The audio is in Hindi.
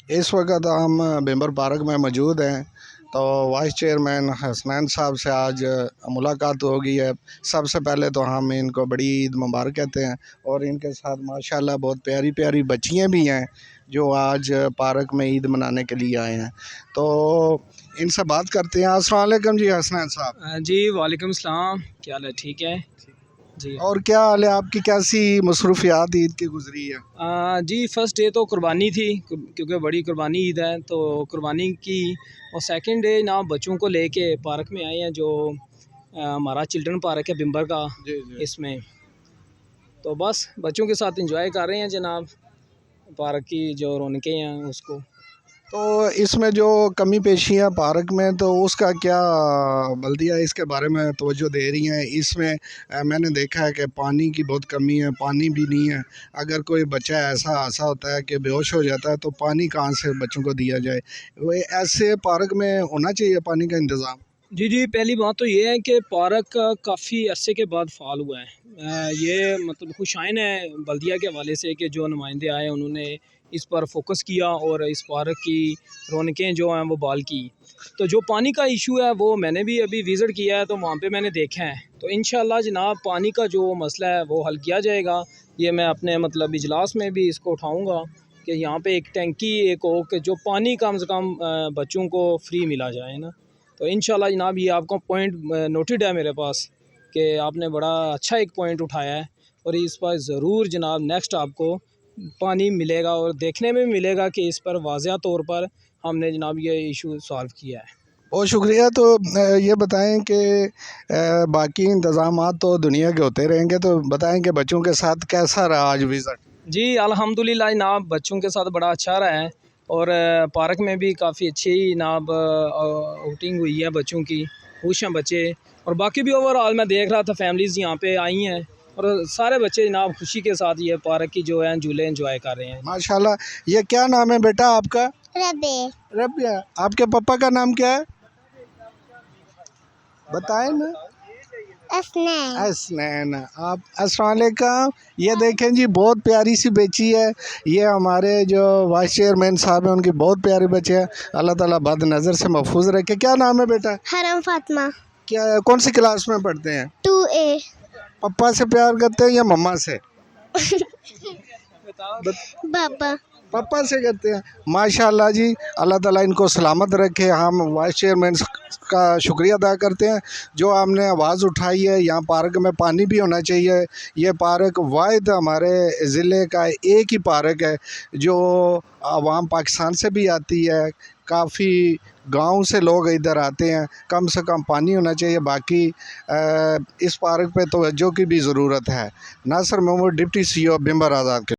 इस वक्त हम बिम्बर पार्क में मौजूद हैं। तो वाइस चेयरमैन हसनैन साहब से आज मुलाकात हो गई है। सबसे पहले तो हम इनको बड़ी ईद मुबारक कहते हैं और इनके साथ माशाल्लाह बहुत प्यारी प्यारी बच्चियाँ भी हैं जो आज पार्क में ईद मनाने के लिए आए हैं। तो इनसे बात करते हैं। अस्सलाम वालेकुम जी हसनैन साहब। जी वालेकुम सलाम, क्या हाल है? ठीक है जी। और क्या हाल है आपकी, कैसी मसरूफियात ईद की गुजरी है? जी फ़र्स्ट डे तो कुर्बानी थी क्योंकि बड़ी कुर्बानी ईद है तो कुर्बानी की। और सेकंड डे ना बच्चों को लेके पार्क में आए हैं जो हमारा चिल्ड्रन पार्क है बिम्बर का। जी जी। इसमें तो बस बच्चों के साथ एंजॉय कर रहे हैं जनाब, पार्क की जो रौनकें हैं उसको। तो इसमें जो कमी पेशी है पार्क में, तो उसका क्या बल्दिया इसके बारे में तवज्जो दे रही हैं? इसमें मैंने देखा है कि पानी की बहुत कमी है, पानी भी नहीं है। अगर कोई बच्चा ऐसा हादसा होता है कि बेहोश हो जाता है तो पानी कहाँ से बच्चों को दिया जाए? वो ऐसे पार्क में होना चाहिए पानी का इंतज़ाम। जी, पहली बात तो ये है कि पार्क काफ़ी अरसे के बाद फ़ाल हुआ है। ये मतलब खुशाइन है बल्दिया के हवाले से कि जो नुमाइंदे आए उन्होंने इस पर फोकस किया और इस पार्क की रौनकें जो हैं वो बहाल की। तो जो पानी का इशू है वो मैंने भी अभी विज़िट किया है तो वहाँ पे मैंने देखा है। तो इंशाअल्लाह जनाब पानी का जो मसला है वो हल किया जाएगा। ये मैं अपने मतलब इजलास में भी इसको उठाऊँगा कि यहाँ पे एक टैंकी एक हो कि जो पानी कम से कम बच्चों को फ्री मिला जाए ना। तो इंशाल्लाह जनाब ये आपका पॉइंट नोटेड है मेरे पास कि आपने बड़ा अच्छा एक पॉइंट उठाया है और इस पर ज़रूर जनाब नेक्स्ट आपको पानी मिलेगा और देखने में मिलेगा कि इस पर वाज़िया तौर पर हमने जनाब ये इशू सॉल्व किया है। बहुत शुक्रिया। तो ये बताएं कि बाकी इंतज़ामात तो दुनिया के होते रहेंगे, तो बताएं कि बच्चों के साथ कैसा रहा आज विज़िट? जी अल्हम्दुलिल्लाह जनाब बच्चों के साथ बड़ा अच्छा रहा है और पार्क में भी काफ़ी अच्छी जनाब आउटिंग हुई है बच्चों की। खुश हैं बच्चे और बाकी भी ओवरऑल मैं देख रहा था फैमिलीज़ यहाँ पे आई हैं और सारे बच्चे जनाब खुशी के साथ ये पार्क की जो है झूले एंजॉय कर रहे हैं। माशाल्लाह। ये क्या नाम है बेटा आपका? रबे। रबिया। आपके पापा का नाम क्या है? बताएं ना। असनैन। हसनैन। आप अस्सलाम वालेकुम। ये देखें जी बहुत प्यारी सी बच्ची है। ये हमारे जो वाइस चेयरमैन साहब हैं उनकी बहुत प्यारे बच्चे हैं। अल्लाह ताला बद नज़र से महफूज रखे। क्या नाम है बेटा? हरम फातिमा। क्या कौन सी क्लास में पढ़ते हैं? 2A। पापा से प्यार करते हैं या मम्मा से? पापा। पापा से करते हैं। माशाल्लाह जी, अल्लाह ताला इनको सलामत रखे। हम वाइस चेयरमैन का शुक्रिया अदा करते हैं जो आपने आवाज़ उठाई है। यहाँ पार्क में पानी भी होना चाहिए। ये पार्क वाहिद हमारे ज़िले का एक ही पार्क है जो आवाम पाकिस्तान से भी आती है। काफ़ी गांव से लोग इधर आते हैं। कम से कम पानी होना चाहिए। बाकी इस पार्क पे तवज्जो की भी ज़रूरत है। नासिर महमूद, डिप्टी CEO बिम्बर आज़ाद के।